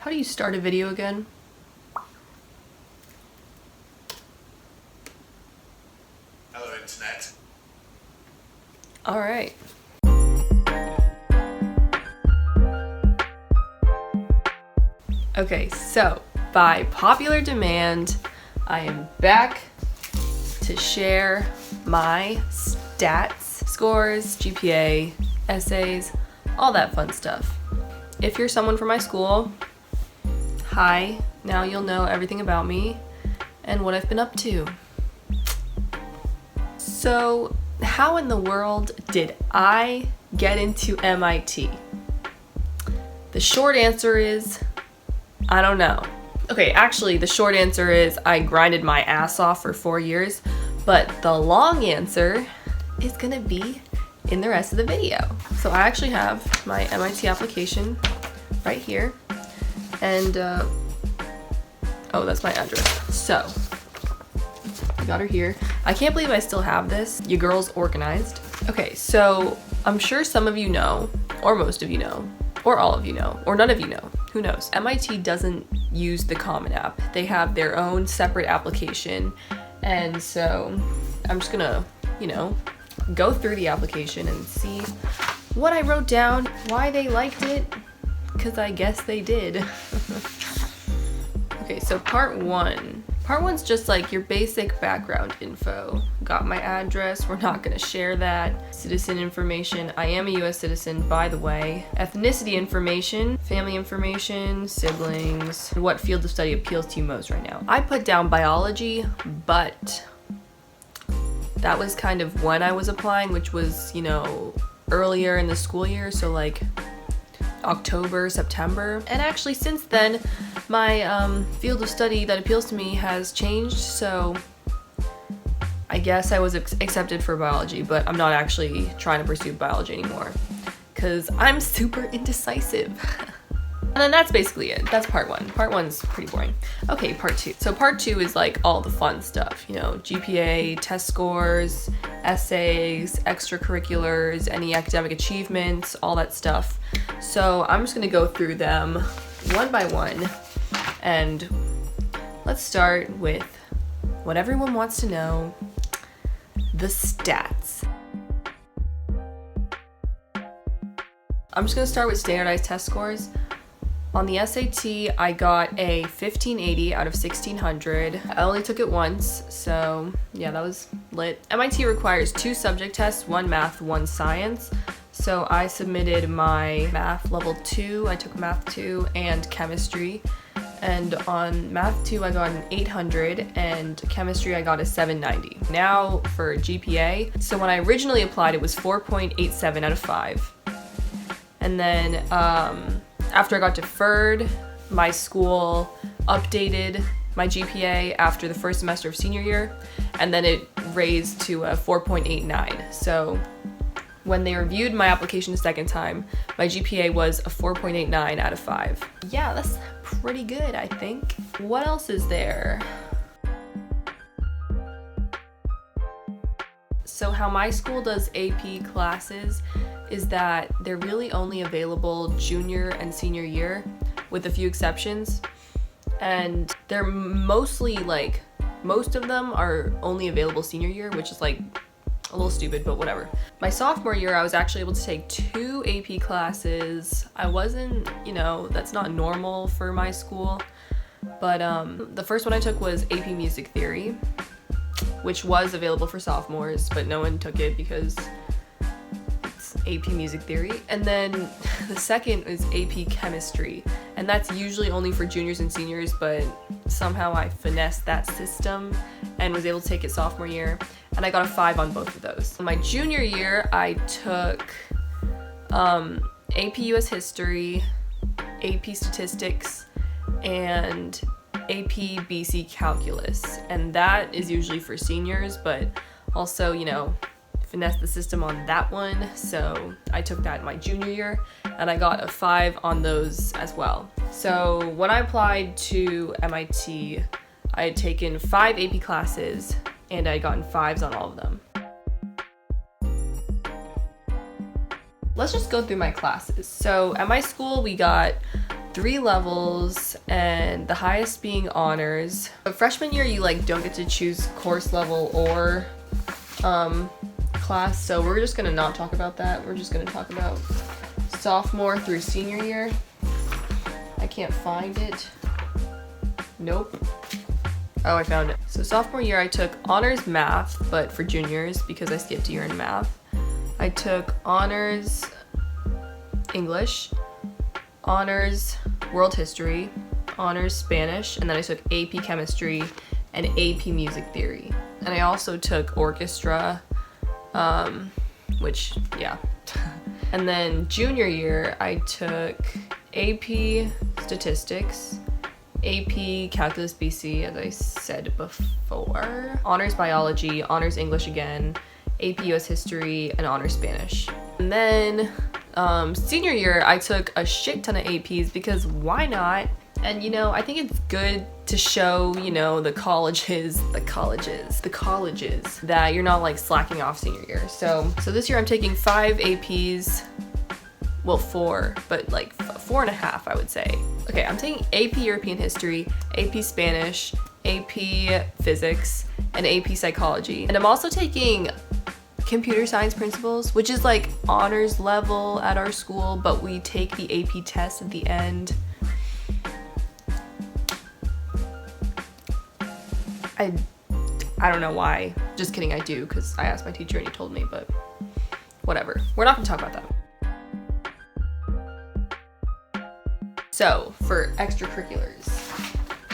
How do you start a video again? Hello, Internet. All right. Okay, so by popular demand, I am back to share my stats, scores, GPA, essays, all that fun stuff. If you're someone from my school, hi, now you'll know everything about me and what I've been up to. So, how in the world did I get into MIT? The short answer is, I don't know. Okay, actually, the short answer is I grinded my ass off for 4 years, but the long answer is gonna be in the rest of the video. So I actually have my MIT application right here, and oh, that's my address. So, I got her here. I can't believe I still have this. Your girl's organized. Okay, so I'm sure some of you know, or most of you know, or all of you know, or none of you know. Who knows? MIT doesn't use the Common App. They have their own separate application. And so I'm just gonna, go through the application and see what I wrote down, why they liked it, because I guess they did. Okay, so part one. Part one's just like your basic background info. Got my address, we're not gonna share that. Citizen information, I am a US citizen, by the way. Ethnicity information, family information, siblings, what field of study appeals to you most right now. I put down biology, but that was kind of when I was applying, which was, earlier in the school year, so like October, September. And actually since then, my field of study that appeals to me has changed, so I guess I was accepted for biology, but I'm not actually trying to pursue biology anymore because I'm super indecisive. And then that's basically it. That's part one. Part one's pretty boring. Okay, part two. So part two is like all the fun stuff, GPA, test scores, essays, extracurriculars, any academic achievements, all that stuff. So I'm just gonna go through them one by one, and let's start with what everyone wants to know, the stats. I'm just gonna start with standardized test scores. On the SAT, I got a 1580 out of 1600. I only took it once, so yeah, that was lit. MIT requires 2 subject tests, 1 math, 1 science. So I submitted my math level 2, I took math 2 and chemistry. And on math 2, I got an 800, and chemistry, I got a 790. Now for GPA, so when I originally applied, it was 4.87 out of 5. And then, after I got deferred, my school updated my GPA after the first semester of senior year, and then it raised to a 4.89. So when they reviewed my application a second time, my GPA was a 4.89 out of 5. Yeah, that's pretty good, I think. What else is there? So how my school does AP classes is that they're really only available junior and senior year, with a few exceptions. And they're mostly most of them are only available senior year, which is like a little stupid, but whatever. My sophomore year, I was actually able to take 2 AP classes. I wasn't, that's not normal for my school. But the first one I took was AP Music Theory, which was available for sophomores, but no one took it because it's AP Music Theory. And then the second is AP Chemistry, and that's usually only for juniors and seniors, but somehow I finessed that system and was able to take it sophomore year, and I got a 5 on both of those. My junior year, I took AP US History, AP Statistics, and AP BC Calculus, and that is usually for seniors, but also, finesse the system on that one, so I took that my junior year, and I got a 5 on those as well. So when I applied to MIT, I had taken 5 AP classes, and I had gotten 5s on all of them. Let's just go through my classes. So at my school, we got 3 levels, and the highest being honors. But freshman year, you like don't get to choose course level or class, so we're just gonna not talk about that. We're just gonna talk about sophomore through senior year. I can't find it. Nope. Oh, I found it. So sophomore year, I took honors math, but for juniors because I skipped a year in math. I took honors English, honors world history, honors Spanish, and then I took AP chemistry and AP music theory. And I also took orchestra, which, yeah. And then junior year, I took AP statistics, AP Calculus BC, as I said before, honors biology, honors English again, AP US history, and honors Spanish. And then senior year, I took a shit ton of APs because why not? And you know, I think it's good to show, you know, the colleges that you're not like slacking off senior year. So this year I'm taking 5 APs. Well, 4, but like 4.5, I would say. Okay, I'm taking AP European History, AP Spanish, AP Physics, and AP Psychology. And I'm also taking Computer Science Principles, which is like honors level at our school, but we take the AP test at the end. I don't know why. Just kidding, I do, because I asked my teacher and he told me, but whatever. We're not gonna talk about that. So for extracurriculars,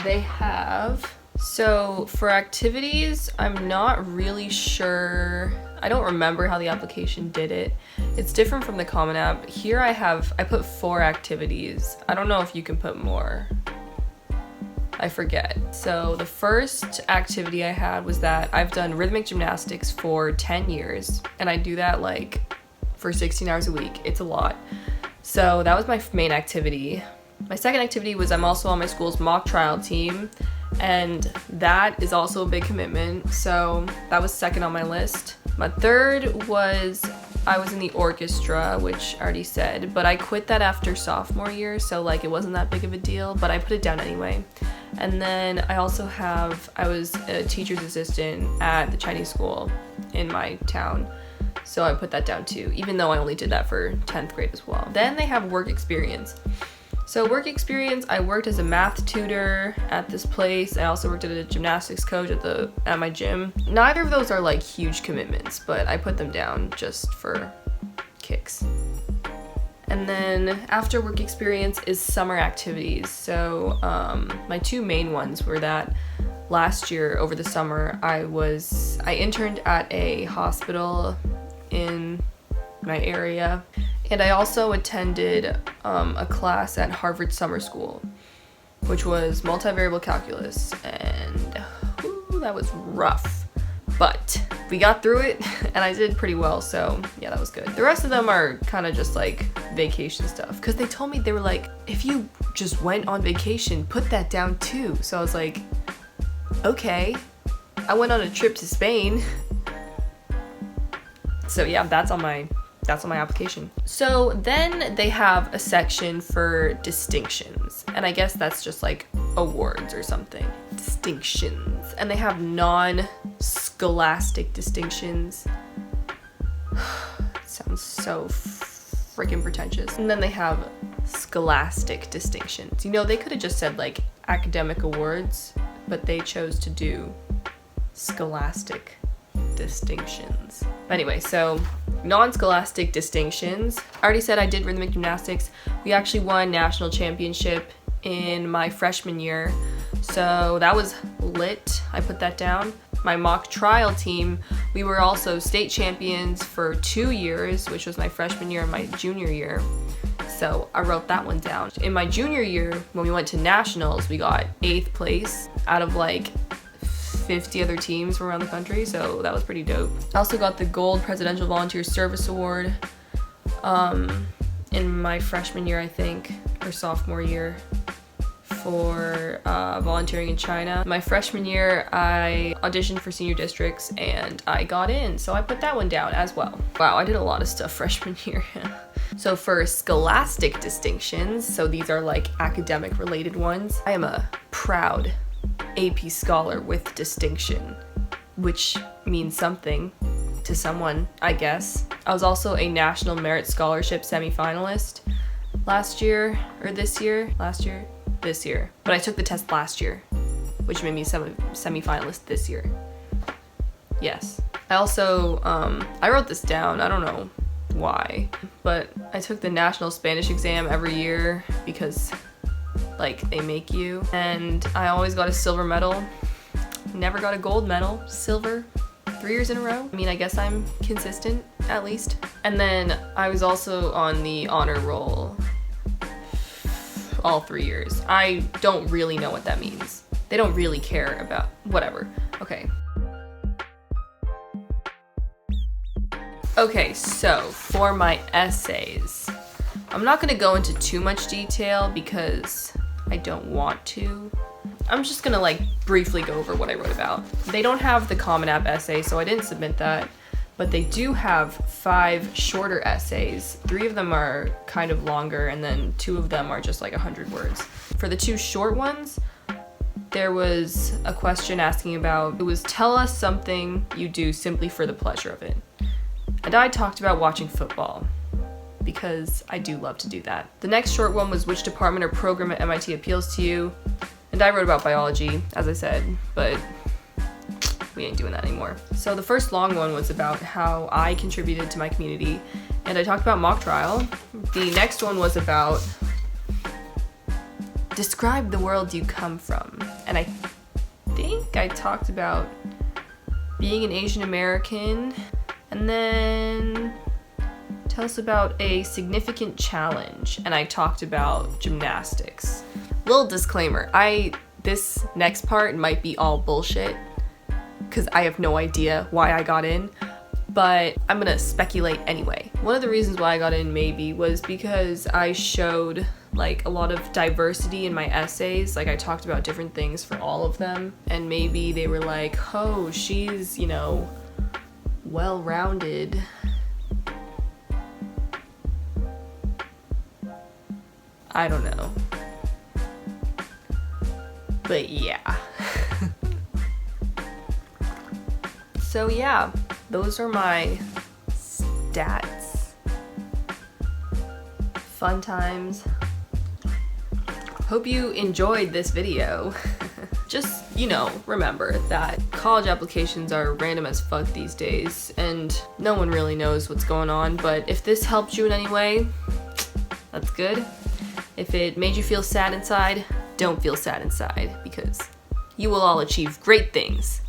they have, so for activities, I'm not really sure. I don't remember how the application did it. It's different from the Common App. Here I put 4 activities. I don't know if you can put more. I forget. So the first activity I had was that I've done rhythmic gymnastics for 10 years, and I do that like for 16 hours a week. It's a lot. So that was my main activity. My second activity was I'm also on my school's mock trial team, and that is also a big commitment, so that was second on my list. My third was I was in the orchestra, which I already said, but I quit that after sophomore year, so like it wasn't that big of a deal, but I put it down anyway. And then I also I was a teacher's assistant at the Chinese school in my town, so I put that down too, even though I only did that for 10th grade as well. Then they have work experience. So work experience, I worked as a math tutor at this place. I also worked as a gymnastics coach at my gym. Neither of those are like huge commitments, but I put them down just for kicks. And then after work experience is summer activities. So my 2 main ones were that last year over the summer I interned at a hospital in my area, and I also attended a class at Harvard Summer School, which was multivariable calculus, and that was rough, but we got through it and I did pretty well, so yeah, that was good. The rest of them are kind of just like vacation stuff, because they told me, they were like, if you just went on vacation, put that down too. So I was like, okay. I went on a trip to Spain. So yeah, that's on my application. So then they have a section for distinctions, and I guess that's just like awards or something. Distinctions. And they have non-scholastic distinctions. It sounds so freaking pretentious. And then they have scholastic distinctions. You know, they could have just said like academic awards, but they chose to do scholastic distinctions. Anyway, so non-scholastic distinctions. I already said I did rhythmic gymnastics. We actually won national championship in my freshman year, so that was lit. I put that down. My mock trial team, we were also state champions for 2 years, which was my freshman year and my junior year. So I wrote that one down. In my junior year, when we went to nationals, we got 8th place out of like 50 other teams from around the country, so that was pretty dope. I also got the Gold Presidential Volunteer Service Award in my freshman year, I think, or sophomore year, for volunteering in China. My freshman year, I auditioned for senior districts and I got in, so I put that one down as well. Wow, I did a lot of stuff freshman year. So for scholastic distinctions, so these are like academic related ones, I am a proud AP scholar with distinction, which means something to someone, I guess. I was also a National Merit Scholarship semifinalist this year. But I took the test last year, which made me semi-finalist this year. Yes. I also, I wrote this down, I don't know why, but I took the National Spanish exam every year because, like, they make you, and I always got a silver medal. Never got a gold medal. Silver 3 years in a row. I mean, I guess I'm consistent, at least. And then I was also on the honor roll all 3 years. I don't really know what that means. They don't really care about whatever. Okay. Okay, so for my essays, I'm not gonna go into too much detail because I don't want to. I'm just gonna like briefly go over what I wrote about. They don't have the Common App essay, so I didn't submit that, but they do have 5 shorter essays. 3 of them are kind of longer, and then 2 of them are just like 100 words. For the 2 short ones, there was a question asking about, it was tell us something you do simply for the pleasure of it. And I talked about watching football, because I do love to do that. The next short one was which department or program at MIT appeals to you? And I wrote about biology, as I said, but we ain't doing that anymore. So the first long one was about how I contributed to my community, and I talked about mock trial. The next one was about describe the world you come from. And I think I talked about being an Asian American, and then tell us about a significant challenge, and I talked about gymnastics. Little disclaimer, this next part might be all bullshit, because I have no idea why I got in, but I'm gonna speculate anyway. One of the reasons why I got in maybe was because I showed like a lot of diversity in my essays. Like I talked about different things for all of them, and maybe they were like, oh, she's, you know, well-rounded. I don't know. But yeah. So yeah, those are my stats. Fun times. Hope you enjoyed this video. Just, you know, remember that college applications are random as fuck these days, and no one really knows what's going on, but if this helped you in any way, that's good. If it made you feel sad inside, don't feel sad inside, because you will all achieve great things,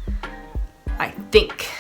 I think.